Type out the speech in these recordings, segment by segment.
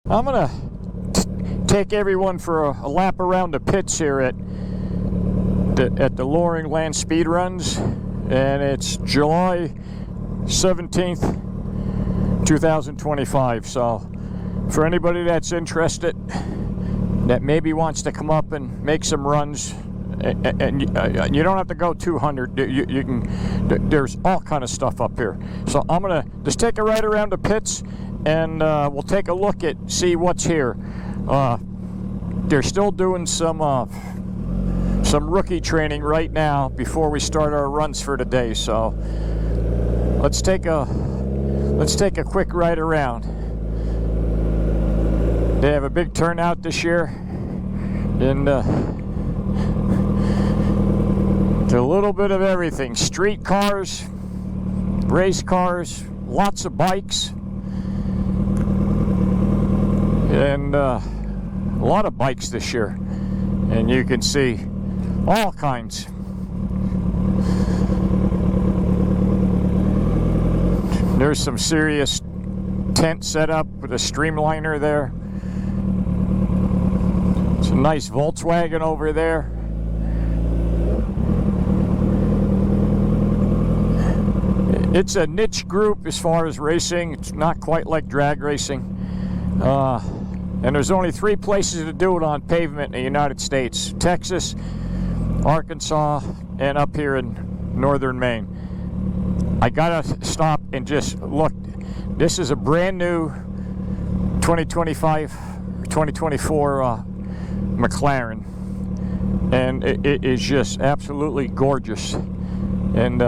I'm gonna take everyone for a lap around the pits here at the Lorning Land Speed Runs, and it's July 17th, 2025. So for anybody that's interested, that maybe wants to come up and make some runs, and you don't have to go 200. You can. There's all kind of stuff up here. So I'm gonna just take a ride around the pits, and we'll take a look at see what's here. They're still doing some rookie training right now before we start our runs for today. So let's take a quick ride around. They have a big turnout this year, and a little bit of everything: street cars, race cars, lots of bikes, and a lot of bikes this year. And you can see all kinds. There's some serious tent set up with a streamliner there. It's a nice Volkswagen over there. It's a niche group as far as racing. It's not quite like drag racing. And there's only 3 places to do it on pavement in the United States: Texas, Arkansas, and up here in northern Maine. I gotta stop and just look. This is a brand new 2025 or 2024 McLaren, and it is just absolutely gorgeous. And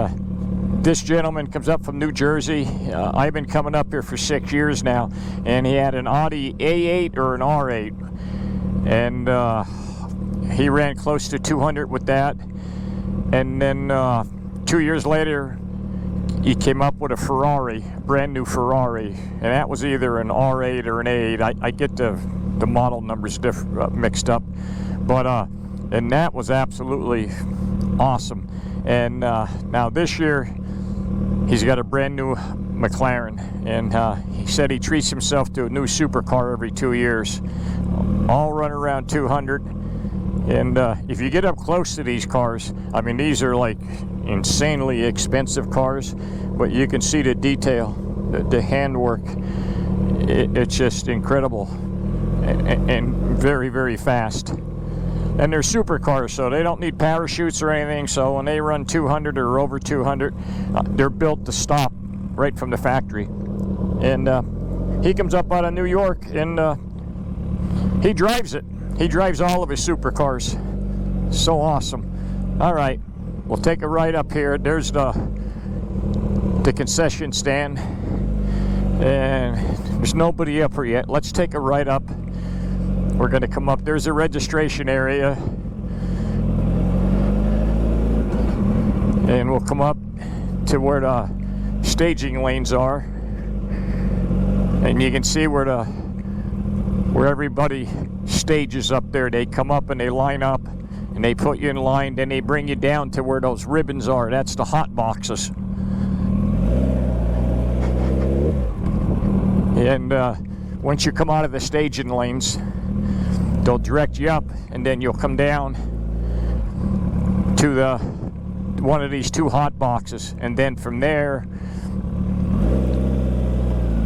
this gentleman comes up from New Jersey. I've been coming up here for 6 years now, and he had an Audi A8 or an R8, and he ran close to 200 with that. And then 2 years later, he came up with a Ferrari, a brand new Ferrari, and that was either an R8 or an A8. I get the model numbers mixed up, but and that was absolutely awesome. And now this year, he's got a brand new McLaren, and he said he treats himself to a new supercar every 2 years. All run around 200. And if you get up close to these cars, I mean, these are like insanely expensive cars, but you can see the detail, the handwork. It's just incredible, and very, very fast. And they're supercars, so they don't need parachutes or anything. So when they run 200 or over 200, they're built to stop right from the factory. And he comes up out of New York, and he drives it. He drives all of his supercars. So awesome. All right, we'll take a ride up here. There's the concession stand, and there's nobody up here yet. Let's take a ride up. We're going to come up. There's a registration area, and we'll come up to where the staging lanes are, and you can see where everybody stages up there. They come up and they line up, and they put you in line. Then they bring you down to where those ribbons are. That's the hot boxes. And once you come out of the staging lanes, they'll direct you up, and then you'll come down to one of these 2 hot boxes, and then from there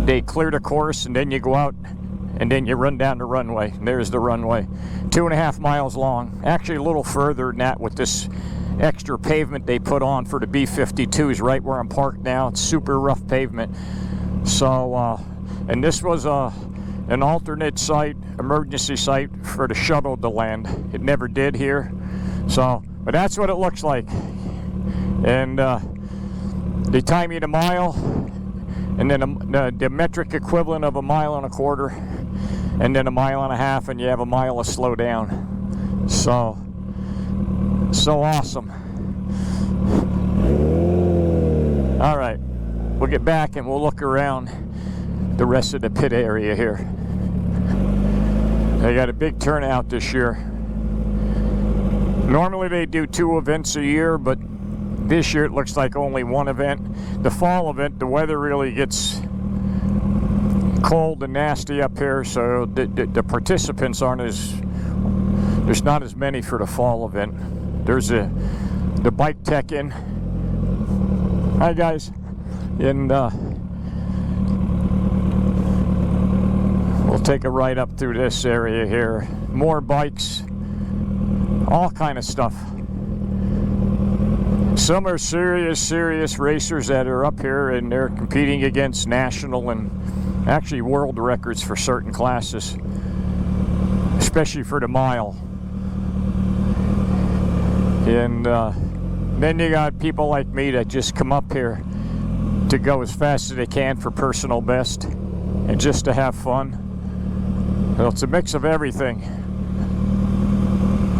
they clear the course, and then you go out, and then you run down the runway. And there's the runway, 2.5 miles long. Actually a little further than that with this extra pavement they put on for the B-52s right where I'm parked now. It's super rough pavement. So and this was an alternate site, emergency site for the shuttle to land. It never did here. So, but that's what it looks like. And they time you to mile, and then the metric equivalent of 1.25 miles, and then 1.5 miles, and you have 1 mile of slow down. So awesome. All right, we'll get back and we'll look around the rest of the pit area here. They got a big turnout this year. Normally they do 2 events a year, but this year it looks like only 1 event. The fall event, the weather really gets cold and nasty up here, so the participants aren't as, there's not as many for the fall event. There's the bike tech in. Hi guys. And we'll take a ride up through this area here. More bikes, all kind of stuff. Some are serious racers that are up here, and they're competing against national and actually world records for certain classes, especially for the mile. And then you got people like me that just come up here to go as fast as they can for personal best and just to have fun. So it's a mix of everything.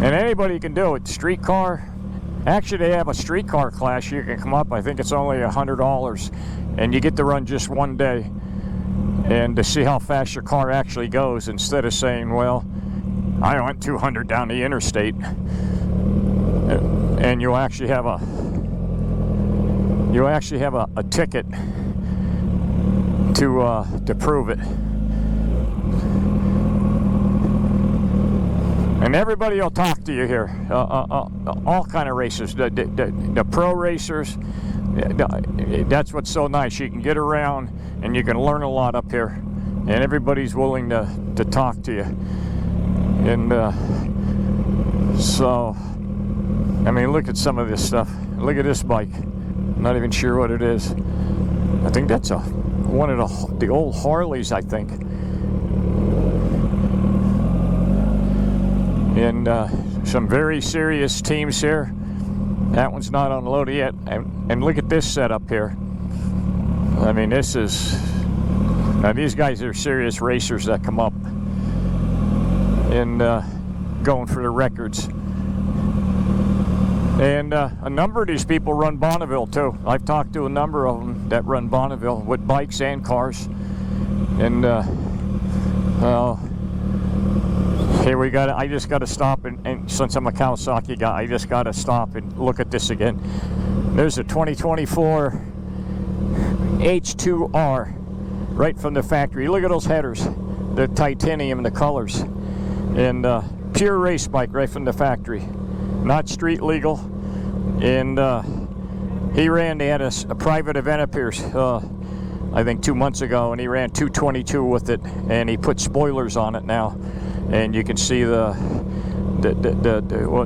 And anybody can do it. Streetcar. Actually, they have a streetcar class. You can come up. I think it's only $100, and you get to run just one day, and to see how fast your car actually goes, instead of saying, "Well, I went 200 down the interstate," and you actually have a ticket to prove it. And everybody will talk to you here, all kind of racers, the pro racers. That's what's so nice. You can get around and you can learn a lot up here, and everybody's willing to talk to you. And so, I mean, look at some of this stuff. Look at this bike. I'm not even sure what it is. I think that's one of the old Harleys, I think. And some very serious teams here. That one's not unloaded yet. And look at this setup here. I mean, this is... Now, these guys are serious racers that come up and going for the records. And a number of these people run Bonneville, too. I've talked to a number of them that run Bonneville with bikes and cars. And, here we got. I just got to stop, and since I'm a Kawasaki guy, I just got to stop and look at this again. There's a 2024 H2R right from the factory. Look at those headers, the titanium, the colors, and pure race bike right from the factory, not street legal. And he ran. They had a private event up here, I think 2 months ago, and he ran 222 with it, and he put spoilers on it now. And you can see well,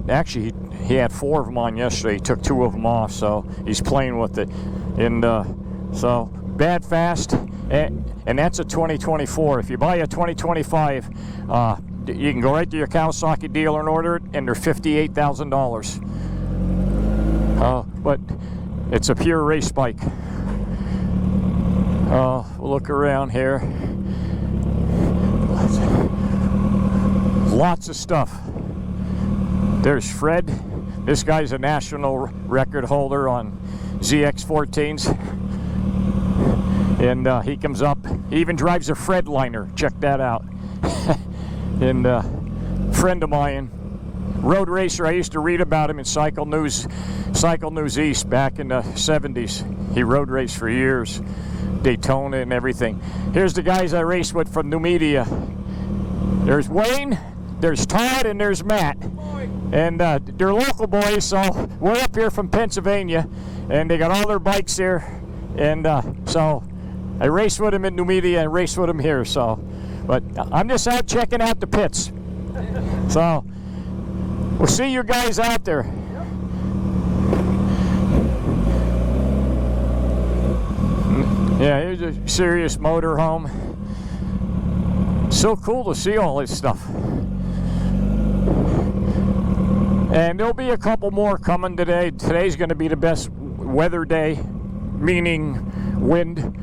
actually, he had 4 of them on yesterday. He took 2 of them off, so he's playing with it. And so, bad fast, and that's a 2024. If you buy a 2025, you can go right to your Kawasaki dealer and order it, and they're $58,000. But it's a pure race bike. We'll look around here. Lots of stuff. There's Fred. This guy's a national record holder on ZX14s. And he comes up. He even drives a Fred liner. Check that out. And a friend of mine, road racer. I used to read about him in Cycle News East back in the 70s. He road raced for years. Daytona and everything. Here's the guys I raced with from New Media. There's Wayne. There's Todd, and there's Matt. And they're local boys, so we're up here from Pennsylvania, and they got all their bikes here. And so I raced with them in New Media and raced with them here. So, but I'm just out checking out the pits. So we'll see you guys out there. Yeah, here's a serious motorhome. So cool to see all this stuff. And there'll be a couple more coming today. Today's going to be the best weather day, meaning wind.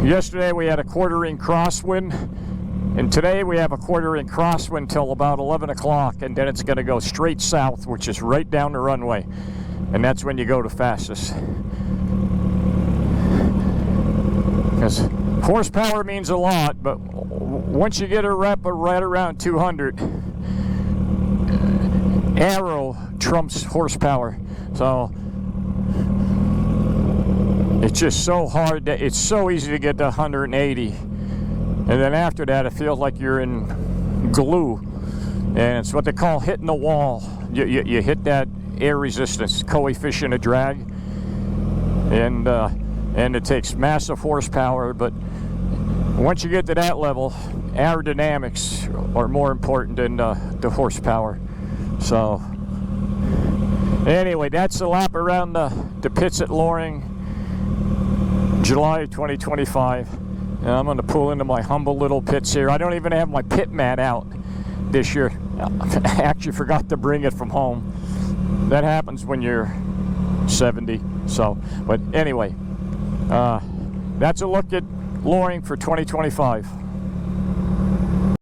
Yesterday we had a quarter-inch crosswind, and today we have a quarter-inch crosswind till about 11 o'clock, and then it's going to go straight south, which is right down the runway. And that's when you go the fastest. Because horsepower means a lot, but once you get a rep right around 200, aero trumps horsepower. So it's just so hard. It's so easy to get to 180. And then after that, it feels like you're in glue. And it's what they call hitting the wall. You hit that air resistance coefficient of drag. And it takes massive horsepower. But once you get to that level, aerodynamics are more important than the horsepower. So anyway, that's the lap around the pits at Loring, July 2025. And I'm going to pull into my humble little pits here. I don't even have my pit mat out this year. I actually forgot to bring it from home. That happens when you're 70. So, but anyway, that's a look at Loring for 2025.